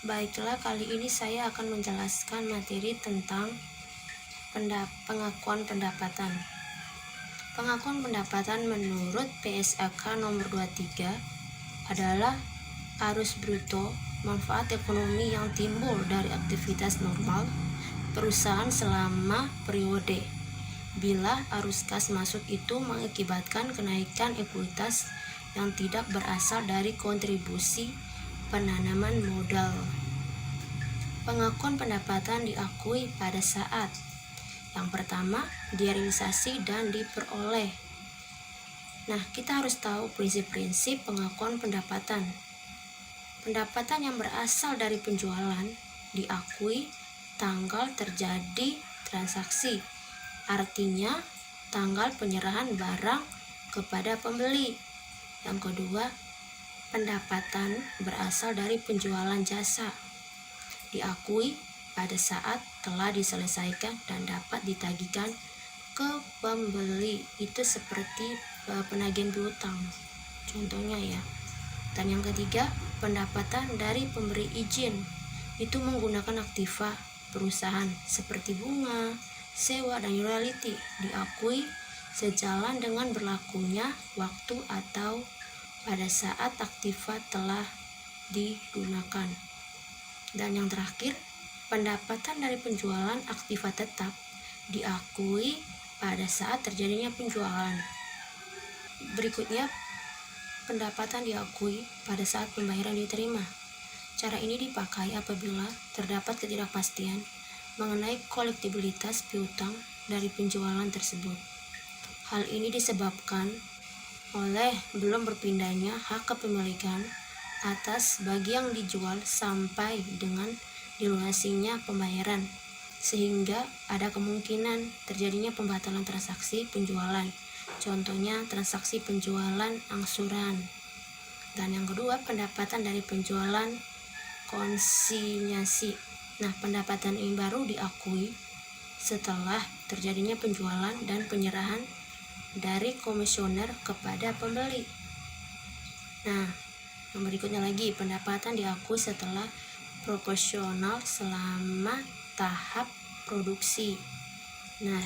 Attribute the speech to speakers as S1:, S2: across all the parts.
S1: Baiklah, kali ini saya akan menjelaskan materi tentang pengakuan pendapatan. Pengakuan pendapatan menurut PSAK nomor 23 adalah arus bruto manfaat ekonomi yang timbul dari aktivitas normal perusahaan selama periode, bila arus kas masuk itu mengakibatkan kenaikan ekuitas yang tidak berasal dari kontribusi penanaman modal. Pengakuan pendapatan diakui pada saat yang pertama, direalisasi dan diperoleh. Nah, kita harus tahu prinsip-prinsip pengakuan pendapatan. Pendapatan yang berasal dari penjualan diakui tanggal terjadi transaksi, artinya tanggal penyerahan barang kepada pembeli. Yang kedua, pendapatan berasal dari penjualan jasa, diakui pada saat telah diselesaikan dan dapat ditagihkan ke pembeli. Itu seperti penagihan piutang contohnya ya. Dan yang ketiga, pendapatan dari pemberi izin, itu menggunakan aktiva perusahaan seperti bunga, sewa, dan royalti, diakui sejalan dengan berlakunya waktu atau pada saat aktiva telah digunakan. Dan yang terakhir, pendapatan dari penjualan aktiva tetap, diakui pada saat terjadinya penjualan. Berikutnya, pendapatan diakui pada saat pembayaran diterima. Cara ini dipakai apabila terdapat ketidakpastian mengenai kolektibilitas piutang dari penjualan tersebut. Hal ini disebabkan oleh belum berpindahnya hak kepemilikan atas bagi yang dijual sampai dengan dilunasinya pembayaran, sehingga ada kemungkinan terjadinya pembatalan transaksi penjualan, contohnya transaksi penjualan angsuran. Dan yang kedua, pendapatan dari penjualan konsinyasi. Nah, pendapatan ini baru diakui setelah terjadinya penjualan dan penyerahan dari komisioner kepada pembeli. Nah, yang berikutnya lagi, pendapatan diakui setelah proporsional selama tahap produksi. Nah,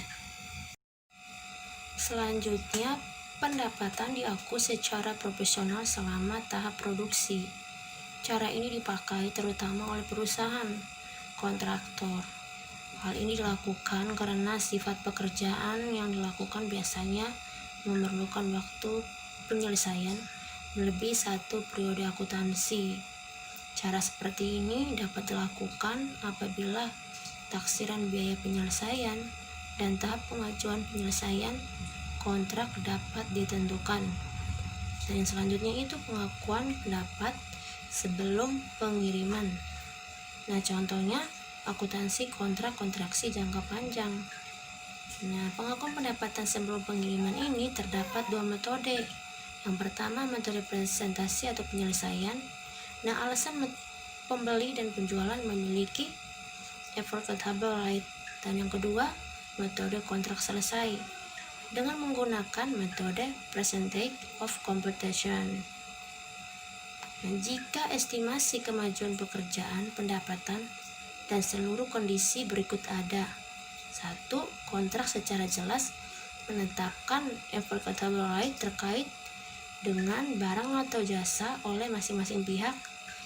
S1: selanjutnya pendapatan diakui secara proporsional selama tahap produksi. Cara ini dipakai terutama oleh perusahaan kontraktor. Hal ini dilakukan karena sifat pekerjaan yang dilakukan biasanya memerlukan waktu penyelesaian melebihi satu periode akuntansi. Cara seperti ini dapat dilakukan apabila taksiran biaya penyelesaian dan tahap pengajuan penyelesaian kontrak dapat ditentukan. Dan yang selanjutnya itu pengakuan pendapat sebelum pengiriman. Nah, contohnya akuntansi kontrak kontraksi jangka panjang. Nah, pengakuan pendapatan sebelum pengiriman ini terdapat dua metode. Yang pertama, metode presentasi atau penyelesaian. Nah, alasan pembeli dan penjualan memiliki irrevocable right. Dan yang kedua, metode kontrak selesai dengan menggunakan metode percentage of completion. Nah, jika estimasi kemajuan pekerjaan, pendapatan, dan seluruh kondisi berikut ada. 1. Kontrak secara jelas menetapkan irrevocable right terkait dengan barang atau jasa oleh masing-masing pihak.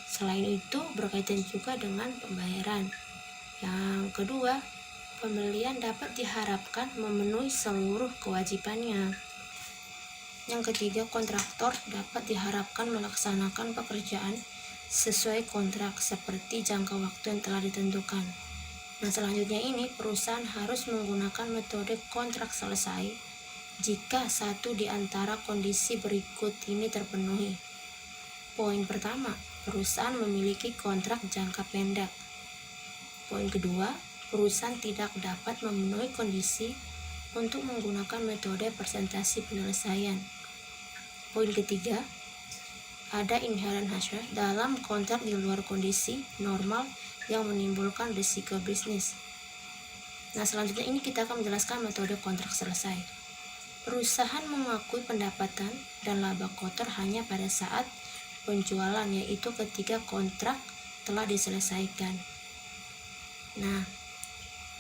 S1: Selain itu, berkaitan juga dengan pembayaran. Yang kedua, pembelian dapat diharapkan memenuhi seluruh kewajibannya. Yang ketiga, kontraktor dapat diharapkan melaksanakan pekerjaan sesuai kontrak seperti jangka waktu yang telah ditentukan. Nah, selanjutnya ini perusahaan harus menggunakan metode kontrak selesai jika satu di antara kondisi berikut ini terpenuhi. Poin pertama, perusahaan memiliki kontrak jangka pendek. Poin kedua, perusahaan tidak dapat memenuhi kondisi untuk menggunakan metode presentasi penyelesaian. Poin ketiga, ada inherent hazard dalam kontrak di luar kondisi normal yang menimbulkan risiko bisnis. Nah, selanjutnya ini kita akan menjelaskan metode kontrak selesai. Perusahaan mengakui pendapatan dan laba kotor hanya pada saat penjualan, yaitu ketika kontrak telah diselesaikan. Nah,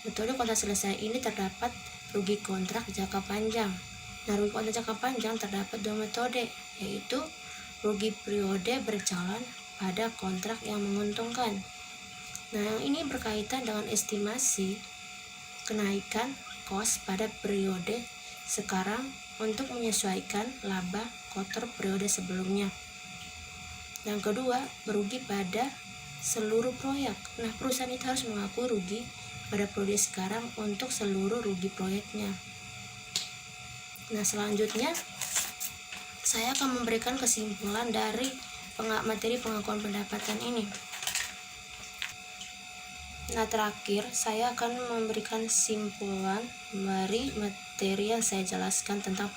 S1: metode kontrak selesai ini terdapat rugi kontrak jangka panjang. Nah, rugi kontrak jangka panjang terdapat dua metode, yaitu rugi periode berjalan pada kontrak yang menguntungkan. Nah, yang ini berkaitan dengan estimasi kenaikan kos pada periode sekarang untuk menyesuaikan laba kotor periode sebelumnya. Yang kedua, merugi pada seluruh proyek. Nah, perusahaan itu harus mengakui rugi pada periode sekarang untuk seluruh rugi proyeknya. Nah, selanjutnya saya akan memberikan kesimpulan dari materi pengakuan pendapatan ini. Nah, terakhir saya akan memberikan kesimpulan dari materi yang saya jelaskan tentang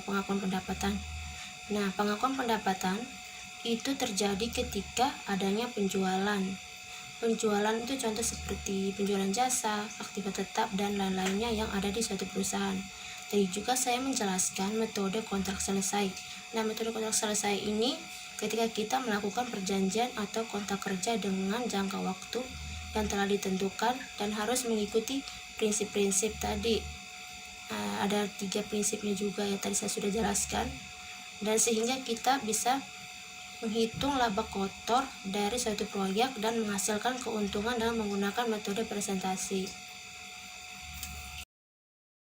S1: pengakuan pendapatan. Nah, pengakuan pendapatan itu terjadi ketika adanya penjualan. Penjualan itu contoh seperti penjualan jasa, aktivitas tetap, dan lain-lainnya yang ada di suatu perusahaan. Tadi juga saya menjelaskan metode kontrak selesai. Nah, metode kontrak selesai ini ketika kita melakukan perjanjian atau kontrak kerja dengan jangka waktu yang telah ditentukan dan harus mengikuti prinsip-prinsip tadi. Ada 3 prinsipnya juga yang tadi saya sudah jelaskan, dan sehingga kita bisa menghitung laba kotor dari suatu proyek dan menghasilkan keuntungan dengan menggunakan metode presentasi.